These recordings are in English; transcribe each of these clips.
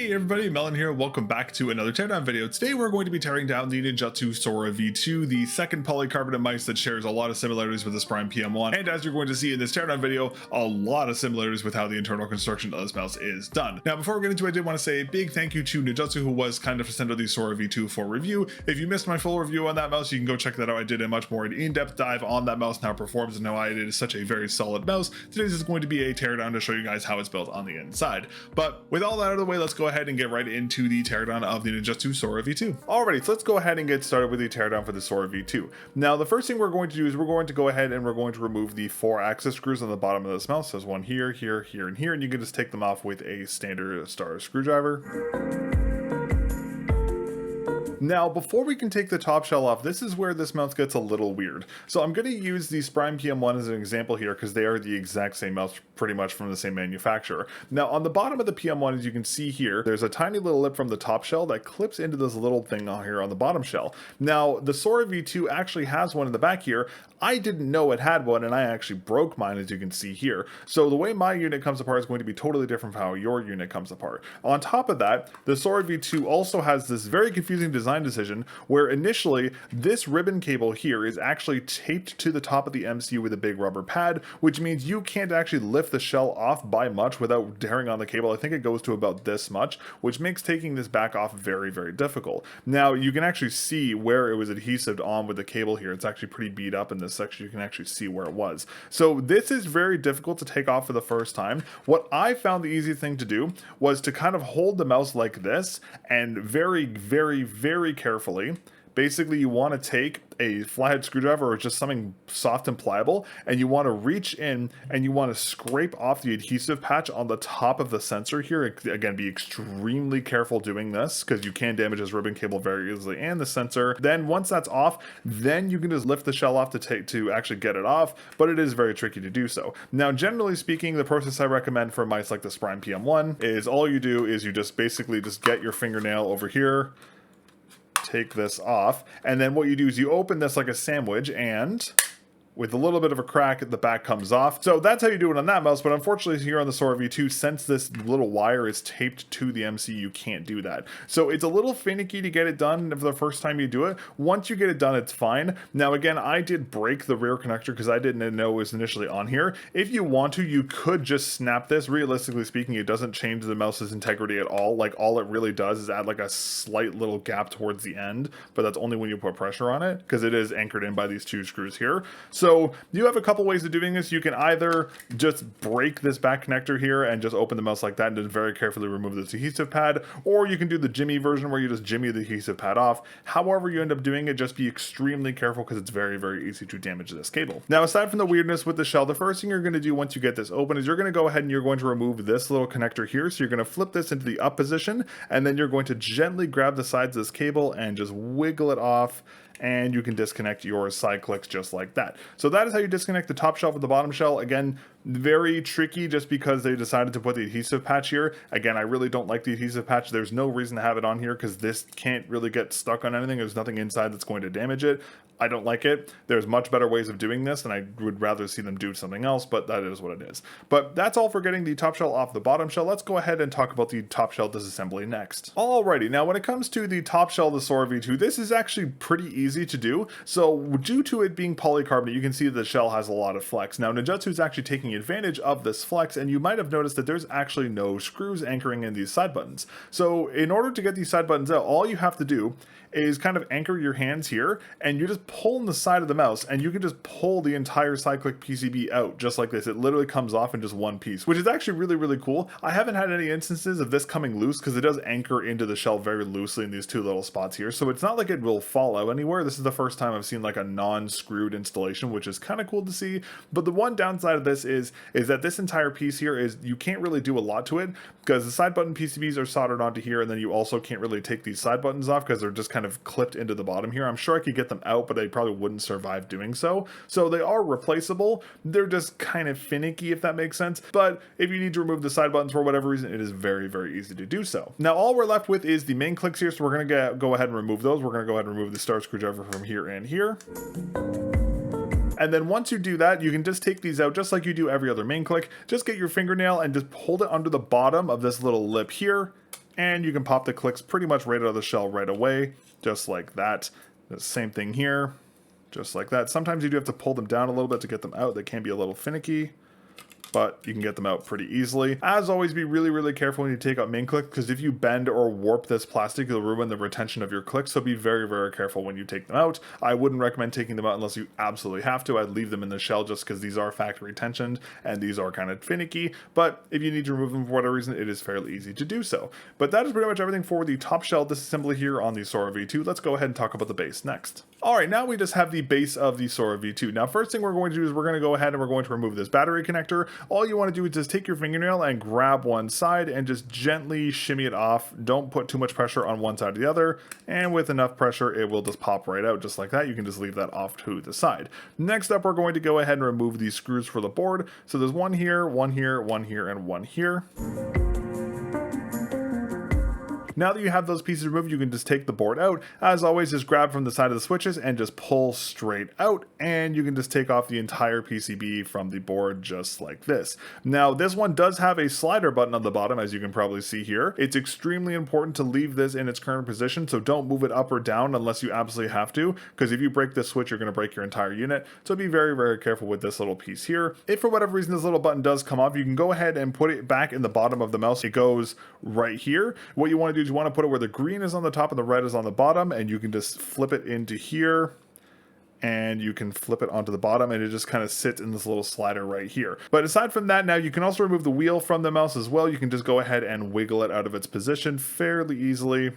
Hey everybody, Melon here. Welcome back to another teardown video. Today we're going to be tearing down the Ninjutso Sora V2, the second polycarbonate mice that shares a lot of similarities with this Prime PM1. And as you're going to see in this teardown video, a lot of similarities with how the internal construction of this mouse is done. Now, before we get into it, I did want to say a big thank you to Ninjutso, who was kind enough to send out the Sora V2 for review. If you missed my full review on that mouse, you can go check that out. I did a much more in-depth dive on that mouse and how it performs and how it is such a very solid mouse. Today's is going to be a teardown to show you guys how it's built on the inside. But with all that out of the way, let's go ahead and get right into the teardown of the Ninjutso Sora V2. Alrighty, so let's go ahead and get started with the teardown for the Sora V2. Now, the first thing we're going to do is we're going to go ahead and we're going to remove the 4 axis screws on the bottom of this mouse. There's one here, here, here, and here, and you can just take them off with a standard star screwdriver. Now, before we can take the top shell off, this is where this mouse gets a little weird. So I'm going to use the Prime PM1 as an example here because they are the exact same mouse pretty much from the same manufacturer. Now, on the bottom of the PM1, as you can see here, there's a tiny little lip from the top shell that clips into this little thing on here on the bottom shell. Now, the Sora V2 actually has one in the back here. I didn't know it had one, and I actually broke mine, as you can see here. So the way my unit comes apart is going to be totally different from how your unit comes apart. On top of that, the Sora V2 also has this very confusing design decision where initially this ribbon cable here is actually taped to the top of the MCU with a big rubber pad, which means you can't actually lift the shell off by much without tearing on the cable. I think it goes to about this much, which makes taking this back off very, very difficult. Now, you can actually see where it was adhesived on with the cable here. It's actually pretty beat up in this section. You can actually see where it was. So this is very difficult to take off for the first time. What I found the easy thing to do was to kind of hold the mouse like this and very, very, very carefully. Basically, you want to take a flathead screwdriver or just something soft and pliable, and you want to reach in and you want to scrape off the adhesive patch on the top of the sensor here. Again, be extremely careful doing this because you can damage this ribbon cable very easily and the sensor. Then once that's off, then you can just lift the shell off to actually get it off, but it is very tricky to do so. Now, generally speaking, the process I recommend for mice like this Prime PM1 is all you do is you just basically just get your fingernail over here, take this off, and then what you do is you open this like a sandwich, and with a little bit of a crack, the back comes off. So that's how you do it on that mouse, but unfortunately here on the Sora V2, since this little wire is taped to the MC, you can't do that. So it's a little finicky to get it done for the first time you do it. Once you get it done, it's fine. Now again, I did break the rear connector because I didn't know it was initially on here. If you want to, you could just snap this. Realistically speaking, it doesn't change the mouse's integrity at all. Like, all it really does is add like a slight little gap towards the end, but that's only when you put pressure on it because it is anchored in by these 2 screws here. So you have a couple ways of doing this. You can either just break this back connector here and just open the mouse like that and just very carefully remove this adhesive pad, or you can do the jimmy version where you just jimmy the adhesive pad off. However you end up doing it, just be extremely careful because it's very, very easy to damage this cable. Now, aside from the weirdness with the shell, the first thing you're going to do once you get this open is you're going to go ahead and you're going to remove this little connector here. So you're going to flip this into the up position, and then you're going to gently grab the sides of this cable and just wiggle it off, and you can disconnect your side clicks just like that. So that is how you disconnect the top shell from the bottom shell. Again, very tricky just because they decided to put the adhesive patch here. Again, I really don't like the adhesive patch. There's no reason to have it on here because this can't really get stuck on anything. There's nothing inside that's going to damage it. I don't like it. There's much better ways of doing this, and I would rather see them do something else, but that is what it is. But that's all for getting the top shell off the bottom shell. Let's go ahead and talk about the top shell disassembly next. Alrighty, now when it comes to the top shell of the Sora V2, this is actually pretty easy to do. So due to it being polycarbonate, you can see the shell has a lot of flex. Now, Ninjutso is actually taking advantage of this flex, and you might have noticed that there's actually no screws anchoring in these side buttons. So in order to get these side buttons out, all you have to do is kind of anchor your hands here, and you just pull on the side of the mouse, and you can just pull the entire side click PCB out just like this. It literally comes off in just one piece, which is actually really, really cool. I haven't had any instances of this coming loose because it does anchor into the shell very loosely in these 2 little spots here. So it's not like it will fall out anywhere. This is the first time I've seen like a non-screwed installation, which is kind of cool to see. But the one downside of this is that this entire piece here is you can't really do a lot to it because the side button PCBs are soldered onto here, and then you also can't really take these side buttons off because they're just kind of clipped into the bottom here. I'm sure I could get them out, but they probably wouldn't survive doing so. So they are replaceable. They're just kind of finicky, if that makes sense. But if you need to remove the side buttons for whatever reason, it is very, very easy to do so. Now, all we're left with is the main clicks here. So we're going to go ahead and remove those. We're going to go ahead and remove the star screwdriver from here and here. And then once you do that, you can just take these out just like you do every other main click. Just get your fingernail and just hold it under the bottom of this little lip here, and you can pop the clicks pretty much right out of the shell right away, just like that. The same thing here, just like that. Sometimes you do have to pull them down a little bit to get them out. They can be a little finicky, but you can get them out pretty easily. As always, be really, really careful when you take out main click, because if you bend or warp this plastic, you'll ruin the retention of your clicks, so be very, very careful when you take them out. I wouldn't recommend taking them out unless you absolutely have to. I'd leave them in the shell just because these are factory tensioned and these are kind of finicky, but if you need to remove them for whatever reason, it is fairly easy to do so. But that is pretty much everything for the top shell disassembly here on the Sora V2. Let's go ahead and talk about the base next. Alright, now we just have the base of the Sora V2. Now, first thing we're going to do is we're going to go ahead and we're going to remove this battery connector. All you want to do is just take your fingernail and grab one side and just gently shimmy it off. Don't put too much pressure on one side or the other, and with enough pressure it will just pop right out just like that. You can just leave that off to the side. Next up, we're going to go ahead and remove these screws for the board. So there's one here, one here, one here, and one here. Now that you have those pieces removed, you can just take the board out. As always, just grab from the side of the switches and just pull straight out, and you can just take off the entire PCB from the board just like this. Now, this one does have a slider button on the bottom, as you can probably see here. It's extremely important to leave this in its current position, so don't move it up or down unless you absolutely have to, because if you break this switch, you're going to break your entire unit. So be very, very careful with this little piece here. If for whatever reason this little button does come off, you can go ahead and put it back in the bottom of the mouse. It goes right here. What you want to do is you want to put it where the green is on the top and the red is on the bottom, and you can just flip it into here, and you can flip it onto the bottom, and it just kind of sits in this little slider right here. But aside from that, now you can also remove the wheel from the mouse as well. You can just go ahead and wiggle it out of its position fairly easily.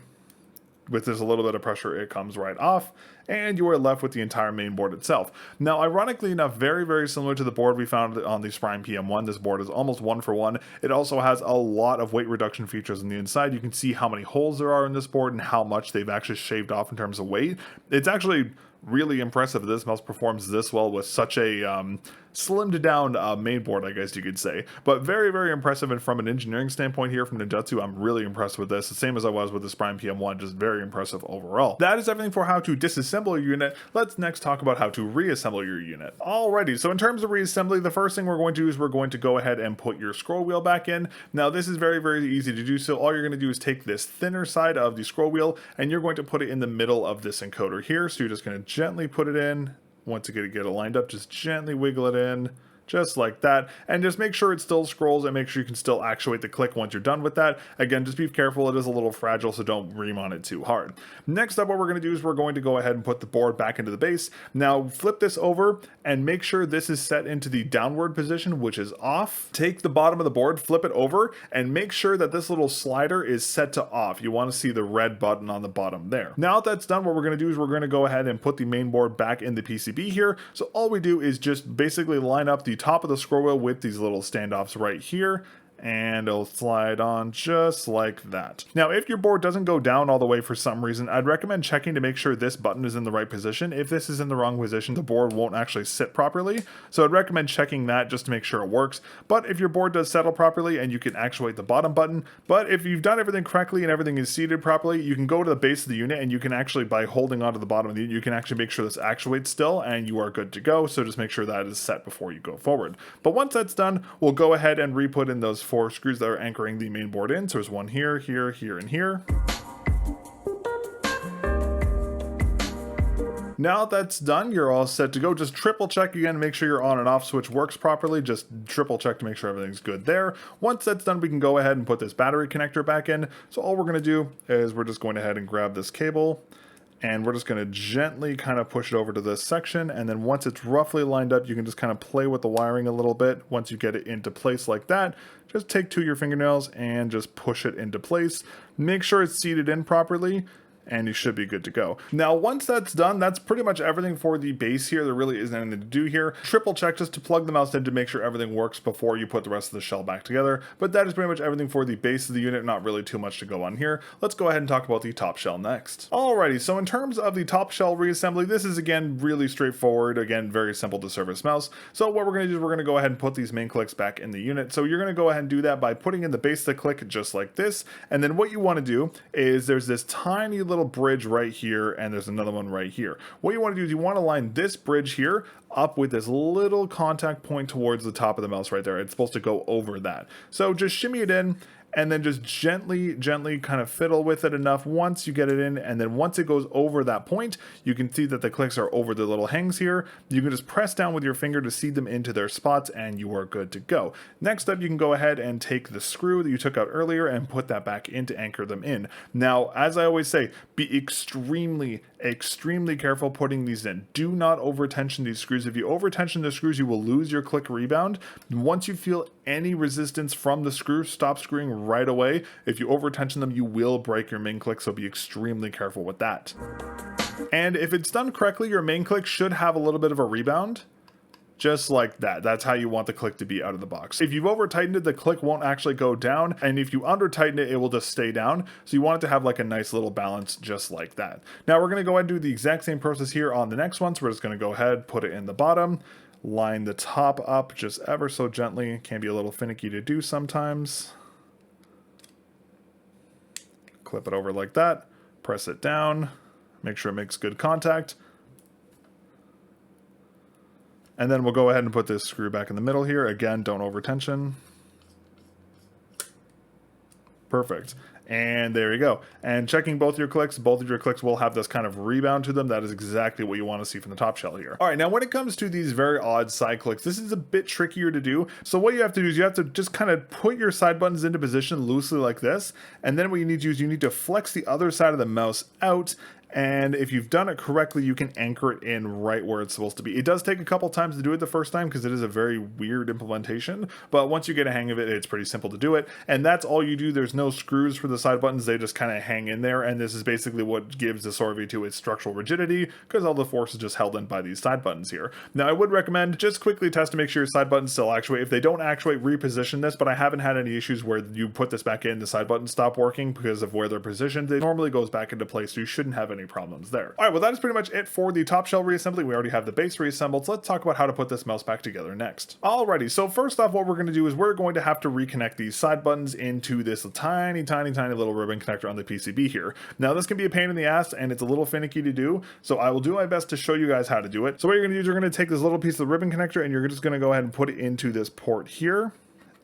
With just a little bit of pressure, it comes right off, and you are left with the entire main board itself. Now, ironically enough, very, very similar to the board we found on the Sprime PM1, this board is almost one for one. It also has a lot of weight reduction features on the inside. You can see how many holes there are in this board and how much they've actually shaved off in terms of weight. It's actually really impressive that this mouse performs this well with such a slimmed down main board, I guess you could say. But very, very impressive, and from an engineering standpoint here from Ninjutso, I'm really impressed with this. The same as I was with the Sprime PM1, just very impressive overall. That is everything for how to disassemble your unit. Let's next talk about how to reassemble your unit. Alrighty, so in terms of reassembly, the first thing we're going to do is we're going to go ahead and put your scroll wheel back in. Now, this is very, very easy to do. So all you're going to do is take this thinner side of the scroll wheel, and you're going to put it in the middle of this encoder here. So you're just going to gently put it in. Once you get it lined up, just gently wiggle it in, just like that, and just make sure it still scrolls and make sure you can still actuate the click once you're done with that. Again, just be careful, it is a little fragile, so don't ream on it too hard. Next up, what we're going to do is we're going to go ahead and put the board back into the base. Now flip this over and make sure this is set into the downward position, which is off. Take the bottom of the board, flip it over, and make sure that this little slider is set to off. You want to see the red button on the bottom there. Now that that's done, what we're going to do is we're going to go ahead and put the main board back in the PCB here. So all we do is just basically line up the top of the scroll wheel with these little standoffs right here, and it'll slide on just like that. Now, if your board doesn't go down all the way for some reason, I'd recommend checking to make sure this button is in the right position. If this is in the wrong position, the board won't actually sit properly. So I'd recommend checking that just to make sure it works. But if your board does settle properly and you can actuate the bottom button, but if you've done everything correctly and everything is seated properly, you can go to the base of the unit and you can actually, by holding onto the bottom of the unit, you can actually make sure this actuates still and you are good to go. So just make sure that is set before you go forward. But once that's done, we'll go ahead and re-put in those 4 screws that are anchoring the main board in. So there's one here, here, here, and here. Now that's done, you're all set to go. Just triple check again, make sure your on and off switch works properly. Just triple check to make sure everything's good there. Once that's done, we can go ahead and put this battery connector back in. So all we're going to do is we're just going ahead and grab this cable, and we're just going to gently kind of push it over to this section, and then once it's roughly lined up, you can just kind of play with the wiring a little bit. Once you get it into place like that, just take 2 of your fingernails and just push it into place. Make sure it's seated in properly, and you should be good to go. Now, once that's done, that's pretty much everything for the base here. There really isn't anything to do here. Triple check just to plug the mouse in to make sure everything works before you put the rest of the shell back together. But that is pretty much everything for the base of the unit. Not really too much to go on here. Let's go ahead and talk about the top shell next. Alrighty, so in terms of the top shell reassembly, this is again really straightforward. Again, very simple to service mouse. So what we're going to do is we're going to go ahead and put these main clicks back in the unit. So you're going to go ahead and do that by putting in the base of the click just like this. And then what you want to do is there's this tiny little bridge right here, and there's another one right here. What you want to do is you want to line this bridge here up with this little contact point towards the top of the mouse right there. It's supposed to go over that. So just shimmy it in, and then just gently kind of fiddle with it enough once you get it in, and then once it goes over that point, you can see that the clicks are over the little hangs here. You can just press down with your finger to seed them into their spots, and you are good to go. Next up, you can go ahead and take the screw that you took out earlier and put that back in to anchor them in. Now, as I always say, be extremely careful putting these in. Do not over tension these screws. If you over tension the screws, you will lose your click rebound. Once you feel any resistance from the screw, stop screwing right away. If you over tension them, you will break your main click, so be extremely careful with that. And if it's done correctly, your main click should have a little bit of a rebound. Just like that. That's how you want the click to be out of the box. If you've over tightened it, the click won't actually go down, and if you under tighten it, it will just stay down. So you want it to have like a nice little balance just like that. Now we're going to go ahead and do the exact same process here on the next one. So we're just going to go ahead, put it in the bottom, line the top up just ever so gently. Can be a little finicky to do sometimes. Clip it over like that, press it down, make sure it makes good contact. And then we'll go ahead and put this screw back in the middle here. Again, don't over tension. Perfect. And there you go. And checking both your clicks will have this kind of rebound to them. That is exactly what you want to see from the top shell here. All right, now when it comes to these very odd side clicks, this is a bit trickier to do. So what you have to do is you have to just kind of put your side buttons into position loosely like this. And then what you need to do is you need to flex the other side of the mouse out. And if you've done it correctly, you can anchor it in right where it's supposed to be. It does take a couple times to do it the first time because it is a very weird implementation, but once you get a hang of it, it's pretty simple to do it. And that's all you do. There's no screws for the side buttons. They just kind of hang in there. And this is basically what gives the Sora V2 its structural rigidity, because all the force is just held in by these side buttons here. Now I would recommend just quickly test to make sure your side buttons still actuate. If they don't actuate, reposition this, but I haven't had any issues where you put this back in, the side buttons stop working because of where they're positioned. It normally goes back into place, so you shouldn't have any problems there. All right, well, that is pretty much it for the top shell reassembly. We already have the base reassembled, so let's talk about how to put this mouse back together next. Alrighty, so first off, what we're going to do is we're going to have to reconnect these side buttons into this tiny little ribbon connector on the PCB here. Now, this can be a pain in the ass, and it's a little finicky to do, so I will do my best to show you guys how to do it. So what you're going to do is you're going to take this little piece of the ribbon connector, and you're just going to go ahead and put it into this port here.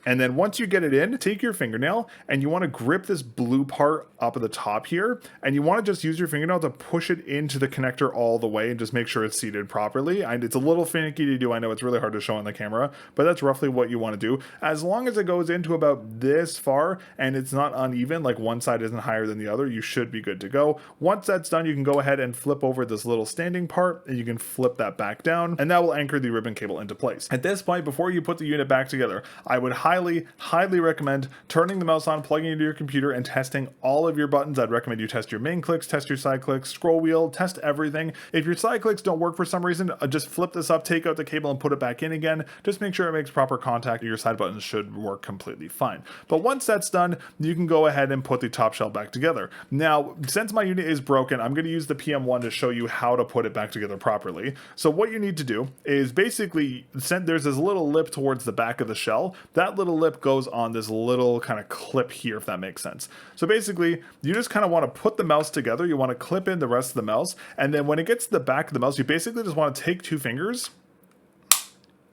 And then once you get it in, take your fingernail and you want to grip this blue part up at the top here, and you want to just use your fingernail to push it into the connector all the way and just make sure it's seated properly. And it's a little finicky to do. I know it's really hard to show on the camera, but that's roughly what you want to do. As long as it goes into about this far and it's not uneven, like one side isn't higher than the other, you should be good to go. Once that's done, you can go ahead and flip over this little standing part, and you can flip that back down, and that will anchor the ribbon cable into place. At this point, before you put the unit back together, I would highly recommend turning the mouse on, plugging it into your computer, and testing all of your buttons. I'd recommend you test your main clicks, test your side clicks, scroll wheel, test everything. If your side clicks don't work for some reason, just flip this up, take out the cable, and put it back in again. Just make sure it makes proper contact. Your side buttons should work completely fine. But once that's done, you can go ahead and put the top shell back together. Now, since my unit is broken, I'm going to use the PM1 to show you how to put it back together properly. So what you need to do is basically, there's this little lip towards the back of the shell. That little lip goes on this little kind of clip here, if that makes sense. So basically, you just kind of want to put the mouse together. You want to clip in the rest of the mouse, and then when it gets to the back of the mouse, you basically just want to take two fingers,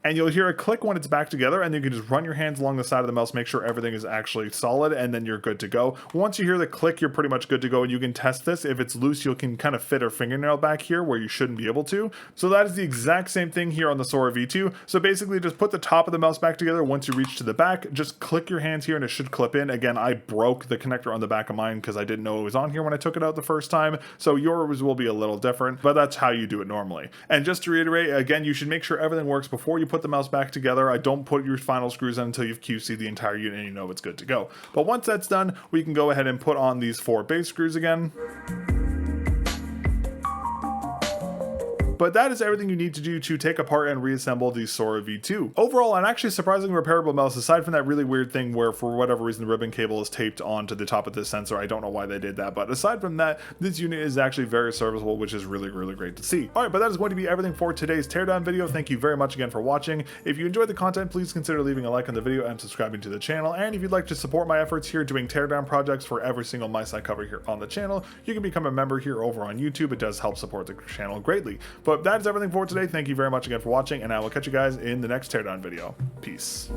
and you'll hear a click when it's back together, and you can just run your hands along the side of the mouse, make sure everything is actually solid, and then you're good to go. Once you hear the click, you're pretty much good to go, and you can test this. If it's loose, you can kind of fit a fingernail back here where you shouldn't be able to. So that is the exact same thing here on the Sora V2. So basically, just put the top of the mouse back together. Once you reach to the back, just click your hands here, and it should clip in. Again, I broke the connector on the back of mine because I didn't know it was on here when I took it out the first time, so yours will be a little different, but that's how you do it normally. And just to reiterate, again, you should make sure everything works before you put the mouse back together. I don't put your final screws in until you've QC'd the entire unit and you know it's good to go. But once that's done, we can go ahead and put on these 4 base screws again. But that is everything you need to do to take apart and reassemble the Sora V2. Overall, an actually surprisingly repairable mouse, aside from that really weird thing where for whatever reason the ribbon cable is taped onto the top of this sensor. I don't know why they did that, but aside from that, this unit is actually very serviceable, which is really great to see. Alright, but that is going to be everything for today's teardown video. Thank you very much again for watching. If you enjoyed the content, please consider leaving a like on the video and subscribing to the channel. And if you'd like to support my efforts here doing teardown projects for every single mice I cover here on the channel, you can become a member here over on YouTube. It does help support the channel greatly. But that is everything for today. Thank you very much again for watching, and I will catch you guys in the next teardown video. Peace.